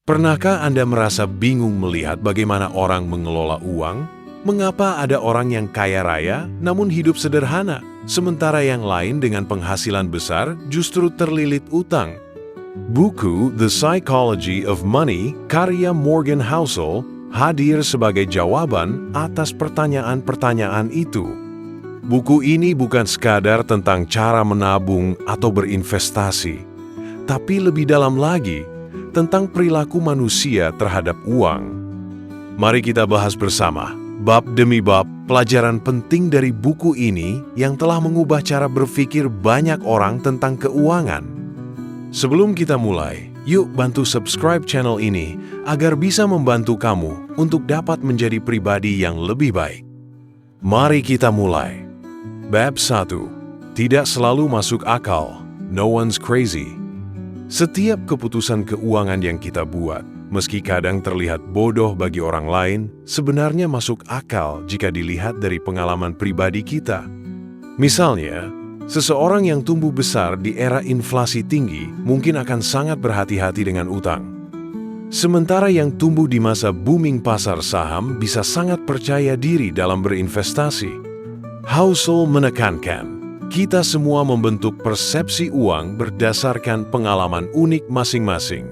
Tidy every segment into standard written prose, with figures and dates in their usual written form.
Pernahkah Anda merasa bingung melihat bagaimana orang mengelola uang? Mengapa ada orang yang kaya raya namun hidup sederhana, sementara yang lain dengan penghasilan besar justru terlilit utang? Buku The Psychology of Money karya Morgan Housel hadir sebagai jawaban atas pertanyaan-pertanyaan itu. Buku ini bukan sekadar tentang cara menabung atau berinvestasi, tapi lebih dalam lagi tentang perilaku manusia terhadap uang. Mari kita bahas bersama, bab demi bab, pelajaran penting dari buku ini yang telah mengubah cara berpikir banyak orang tentang keuangan. Sebelum kita mulai, yuk bantu subscribe channel ini agar bisa membantu kamu untuk dapat menjadi pribadi yang lebih baik. Mari kita mulai. Bab 1. Tidak selalu masuk akal. No one's crazy. Setiap keputusan keuangan yang kita buat, meski kadang terlihat bodoh bagi orang lain, sebenarnya masuk akal jika dilihat dari pengalaman pribadi kita. Misalnya, seseorang yang tumbuh besar di era inflasi tinggi mungkin akan sangat berhati-hati dengan utang. Sementara yang tumbuh di masa booming pasar saham bisa sangat percaya diri dalam berinvestasi. Housel menekankan, kita semua membentuk persepsi uang berdasarkan pengalaman unik masing-masing.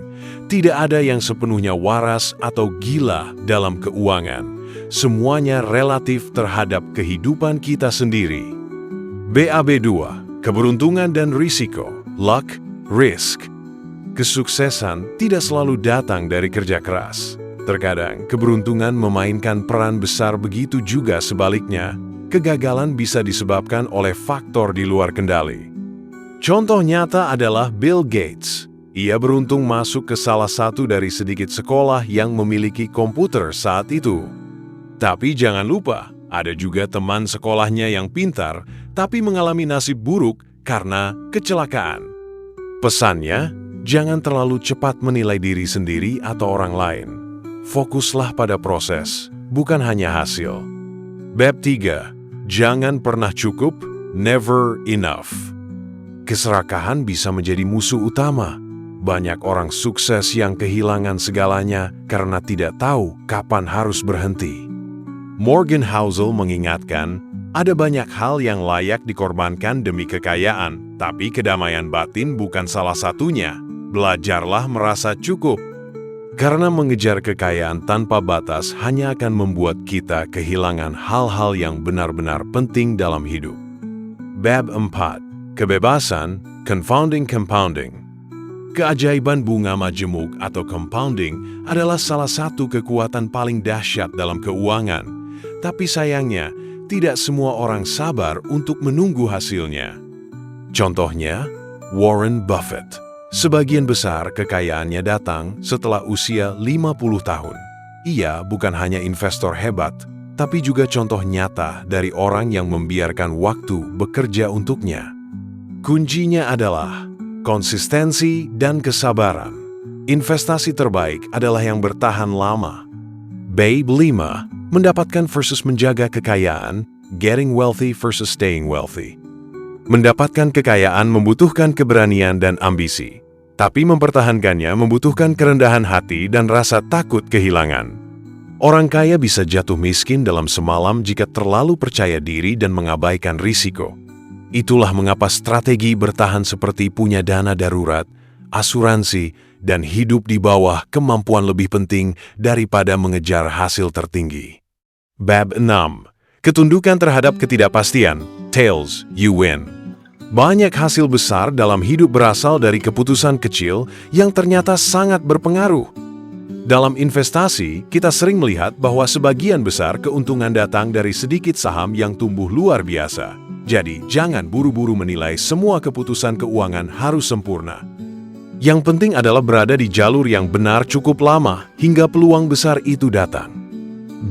Tidak ada yang sepenuhnya waras atau gila dalam keuangan. Semuanya relatif terhadap kehidupan kita sendiri. BAB 2. Keberuntungan dan risiko. Luck, risk. Kesuksesan tidak selalu datang dari kerja keras. Terkadang keberuntungan memainkan peran besar, begitu juga sebaliknya. Kegagalan bisa disebabkan oleh faktor di luar kendali. Contoh nyata adalah Bill Gates. Ia beruntung masuk ke salah satu dari sedikit sekolah yang memiliki komputer saat itu. Tapi jangan lupa, ada juga teman sekolahnya yang pintar, tapi mengalami nasib buruk karena kecelakaan. Pesannya, jangan terlalu cepat menilai diri sendiri atau orang lain. Fokuslah pada proses, bukan hanya hasil. Bab 3. Jangan pernah cukup, never enough. Keserakahan bisa menjadi musuh utama. Banyak orang sukses yang kehilangan segalanya karena tidak tahu kapan harus berhenti. Morgan Housel mengingatkan, ada banyak hal yang layak dikorbankan demi kekayaan, tapi kedamaian batin bukan salah satunya. Belajarlah merasa cukup. Karena mengejar kekayaan tanpa batas hanya akan membuat kita kehilangan hal-hal yang benar-benar penting dalam hidup. Bab 4. Kebebasan, confounding compounding. Keajaiban bunga majemuk atau compounding adalah salah satu kekuatan paling dahsyat dalam keuangan. Tapi sayangnya, tidak semua orang sabar untuk menunggu hasilnya. Contohnya, Warren Buffett. Sebagian besar kekayaannya datang setelah usia 50 tahun. Ia bukan hanya investor hebat, tapi juga contoh nyata dari orang yang membiarkan waktu bekerja untuknya. Kuncinya adalah konsistensi dan kesabaran. Investasi terbaik adalah yang bertahan lama. Bab 5. Mendapatkan versus menjaga kekayaan, getting wealthy versus staying wealthy. Mendapatkan kekayaan membutuhkan keberanian dan ambisi. Tapi mempertahankannya membutuhkan kerendahan hati dan rasa takut kehilangan. Orang kaya bisa jatuh miskin dalam semalam jika terlalu percaya diri dan mengabaikan risiko. Itulah mengapa strategi bertahan seperti punya dana darurat, asuransi, dan hidup di bawah kemampuan lebih penting daripada mengejar hasil tertinggi. Bab 6. Ketundukan terhadap ketidakpastian, tails, you win. Banyak hasil besar dalam hidup berasal dari keputusan kecil yang ternyata sangat berpengaruh. Dalam investasi, kita sering melihat bahwa sebagian besar keuntungan datang dari sedikit saham yang tumbuh luar biasa. Jadi, jangan buru-buru menilai semua keputusan keuangan harus sempurna. Yang penting adalah berada di jalur yang benar cukup lama hingga peluang besar itu datang.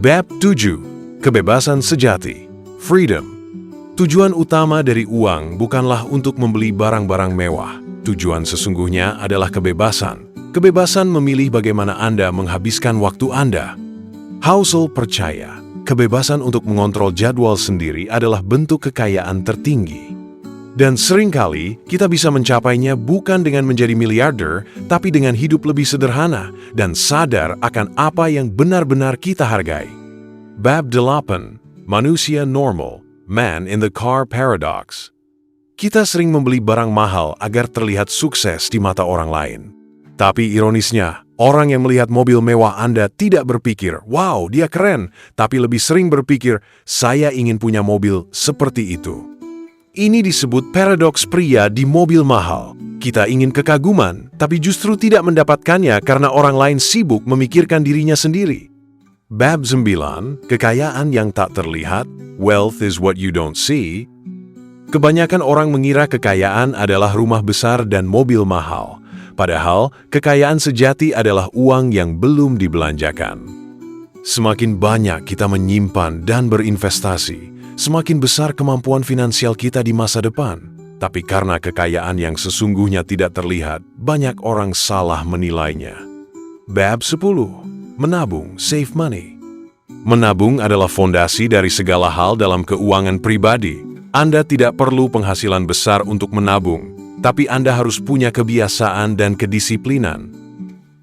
Bab 7. Kebebasan sejati, freedom. Tujuan utama dari uang bukanlah untuk membeli barang-barang mewah. Tujuan sesungguhnya adalah kebebasan. Kebebasan memilih bagaimana Anda menghabiskan waktu Anda. Housel percaya, kebebasan untuk mengontrol jadwal sendiri adalah bentuk kekayaan tertinggi. Dan seringkali kita bisa mencapainya bukan dengan menjadi miliarder, tapi dengan hidup lebih sederhana dan sadar akan apa yang benar-benar kita hargai. Bab 8. Manusia Normal, Man in the Car Paradox. Kita sering membeli barang mahal agar terlihat sukses di mata orang lain. Tapi ironisnya, orang yang melihat mobil mewah Anda tidak berpikir, "Wow, dia keren," tapi lebih sering berpikir, "Saya ingin punya mobil seperti itu." Ini disebut paradoks pria di mobil mahal. Kita ingin kekaguman, tapi justru tidak mendapatkannya karena orang lain sibuk memikirkan dirinya sendiri. Bab 9. Kekayaan yang tak terlihat, Wealth is what you don't see. Kebanyakan orang mengira kekayaan adalah rumah besar dan mobil mahal. Padahal, kekayaan sejati adalah uang yang belum dibelanjakan. Semakin banyak kita menyimpan dan berinvestasi, semakin besar kemampuan finansial kita di masa depan. Tapi karena kekayaan yang sesungguhnya tidak terlihat, banyak orang salah menilainya. Bab 10. Menabung, save money. Menabung adalah fondasi dari segala hal dalam keuangan pribadi. Anda tidak perlu penghasilan besar untuk menabung, tapi Anda harus punya kebiasaan dan kedisiplinan.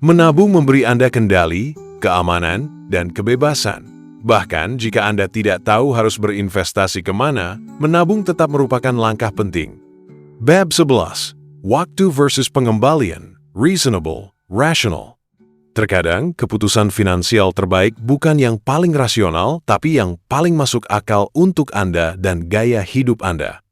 Menabung memberi Anda kendali, keamanan, dan kebebasan. Bahkan jika Anda tidak tahu harus berinvestasi kemana, menabung tetap merupakan langkah penting. Bab 11. Waktu versus pengembalian, Reasonable, Rational. Terkadang, keputusan finansial terbaik bukan yang paling rasional, tapi yang paling masuk akal untuk Anda dan gaya hidup Anda.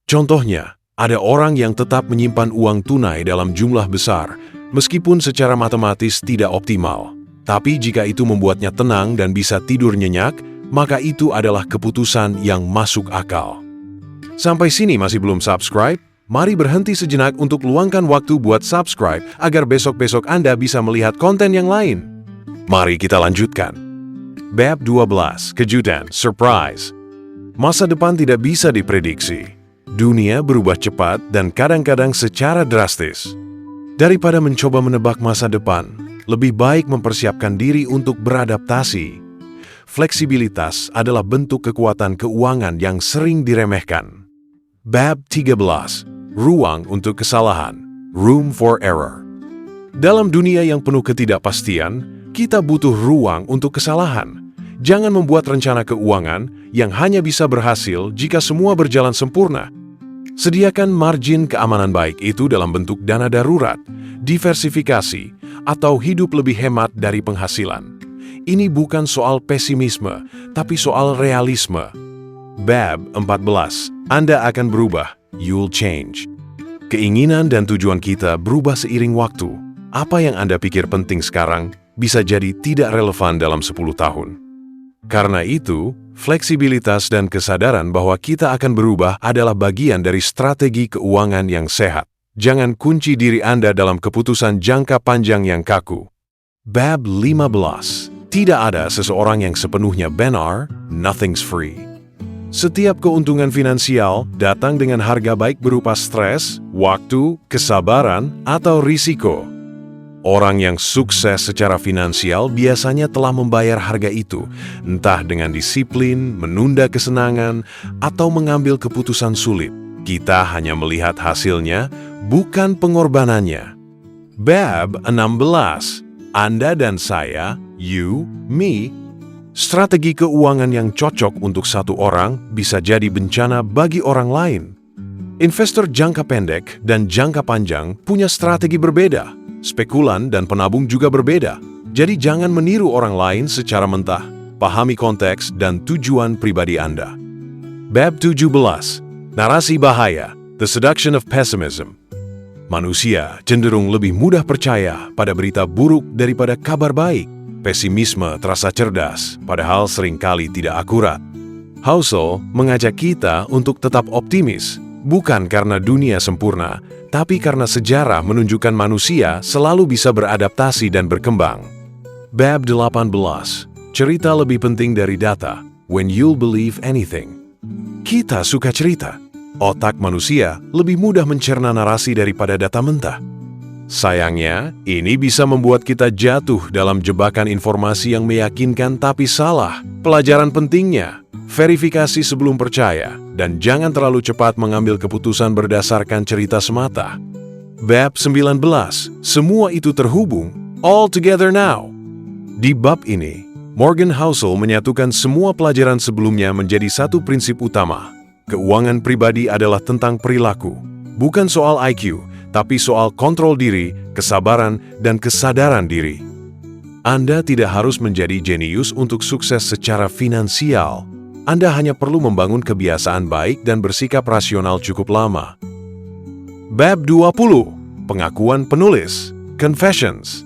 Contohnya, ada orang yang tetap menyimpan uang tunai dalam jumlah besar, meskipun secara matematis tidak optimal. Tapi jika itu membuatnya tenang dan bisa tidur nyenyak, maka itu adalah keputusan yang masuk akal. Sampai sini masih belum subscribe? Mari berhenti sejenak untuk luangkan waktu buat subscribe agar besok-besok Anda bisa melihat konten yang lain. Mari kita lanjutkan. Bab 12. Kejutan, surprise. Masa depan tidak bisa diprediksi. Dunia berubah cepat dan kadang-kadang secara drastis. Daripada mencoba menebak masa depan, lebih baik mempersiapkan diri untuk beradaptasi. Fleksibilitas adalah bentuk kekuatan keuangan yang sering diremehkan. Bab 13. Ruang untuk kesalahan, Room for Error. Dalam dunia yang penuh ketidakpastian, kita butuh ruang untuk kesalahan. Jangan membuat rencana keuangan yang hanya bisa berhasil jika semua berjalan sempurna. Sediakan margin keamanan baik itu dalam bentuk dana darurat, diversifikasi, atau hidup lebih hemat dari penghasilan. Ini bukan soal pesimisme, tapi soal realisme. Bab 14. Anda akan berubah, you'll change. Keinginan dan tujuan kita berubah seiring waktu. Apa yang Anda pikir penting sekarang bisa jadi tidak relevan dalam 10 tahun. Karena itu, fleksibilitas dan kesadaran bahwa kita akan berubah adalah bagian dari strategi keuangan yang sehat. Jangan kunci diri Anda dalam keputusan jangka panjang yang kaku. Bab 15. Tidak ada seseorang yang sepenuhnya benar, nothing's free. Setiap keuntungan finansial datang dengan harga baik berupa stres, waktu, kesabaran, atau risiko. Orang yang sukses secara finansial biasanya telah membayar harga itu, entah dengan disiplin, menunda kesenangan, atau mengambil keputusan sulit. Kita hanya melihat hasilnya, bukan pengorbanannya. Bab 16. Anda dan saya, you, me. Strategi keuangan yang cocok untuk satu orang bisa jadi bencana bagi orang lain. Investor jangka pendek dan jangka panjang punya strategi berbeda. Spekulan dan penabung juga berbeda. Jadi jangan meniru orang lain secara mentah. Pahami konteks dan tujuan pribadi Anda. Bab 17. Narasi bahaya, The Seduction of Pessimism. Manusia cenderung lebih mudah percaya pada berita buruk daripada kabar baik. Pesimisme terasa cerdas, padahal seringkali tidak akurat. Housel mengajak kita untuk tetap optimis, bukan karena dunia sempurna, tapi karena sejarah menunjukkan manusia selalu bisa beradaptasi dan berkembang. Bab 18. Cerita lebih penting dari data, When You'll Believe Anything. Kita suka cerita. Otak manusia lebih mudah mencerna narasi daripada data mentah. Sayangnya, ini bisa membuat kita jatuh dalam jebakan informasi yang meyakinkan tapi salah. Pelajaran pentingnya, verifikasi sebelum percaya, dan jangan terlalu cepat mengambil keputusan berdasarkan cerita semata. Bab 19, semua itu terhubung, all together now. Di bab ini, Morgan Housel menyatukan semua pelajaran sebelumnya menjadi satu prinsip utama. Keuangan pribadi adalah tentang perilaku, bukan soal IQ, tapi soal kontrol diri, kesabaran, dan kesadaran diri. Anda tidak harus menjadi jenius untuk sukses secara finansial. Anda hanya perlu membangun kebiasaan baik dan bersikap rasional cukup lama. Bab 20, pengakuan penulis, Confessions.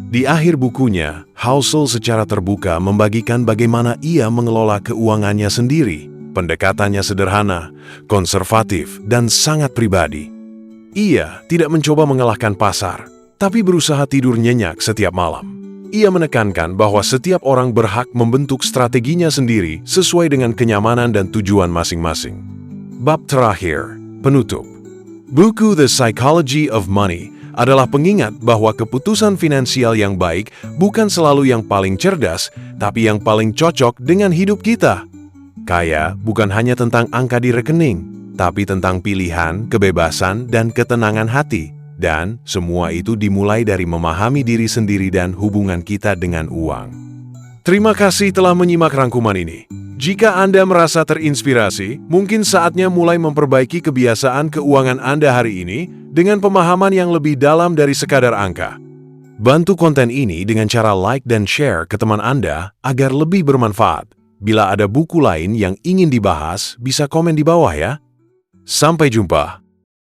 Di akhir bukunya, Housel secara terbuka membagikan bagaimana ia mengelola keuangannya sendiri. Pendekatannya sederhana, konservatif, dan sangat pribadi. Ia tidak mencoba mengalahkan pasar, tapi berusaha tidur nyenyak setiap malam. Ia menekankan bahwa setiap orang berhak membentuk strateginya sendiri sesuai dengan kenyamanan dan tujuan masing-masing. Bab terakhir, penutup. Buku The Psychology of Money adalah pengingat bahwa keputusan finansial yang baik bukan selalu yang paling cerdas, tapi yang paling cocok dengan hidup kita. Kaya bukan hanya tentang angka di rekening, tapi tentang pilihan, kebebasan, dan ketenangan hati. Dan semua itu dimulai dari memahami diri sendiri dan hubungan kita dengan uang. Terima kasih telah menyimak rangkuman ini. Jika Anda merasa terinspirasi, mungkin saatnya mulai memperbaiki kebiasaan keuangan Anda hari ini dengan pemahaman yang lebih dalam dari sekadar angka. Bantu konten ini dengan cara like dan share ke teman Anda agar lebih bermanfaat. Bila ada buku lain yang ingin dibahas, bisa komen di bawah ya. Sampai jumpa.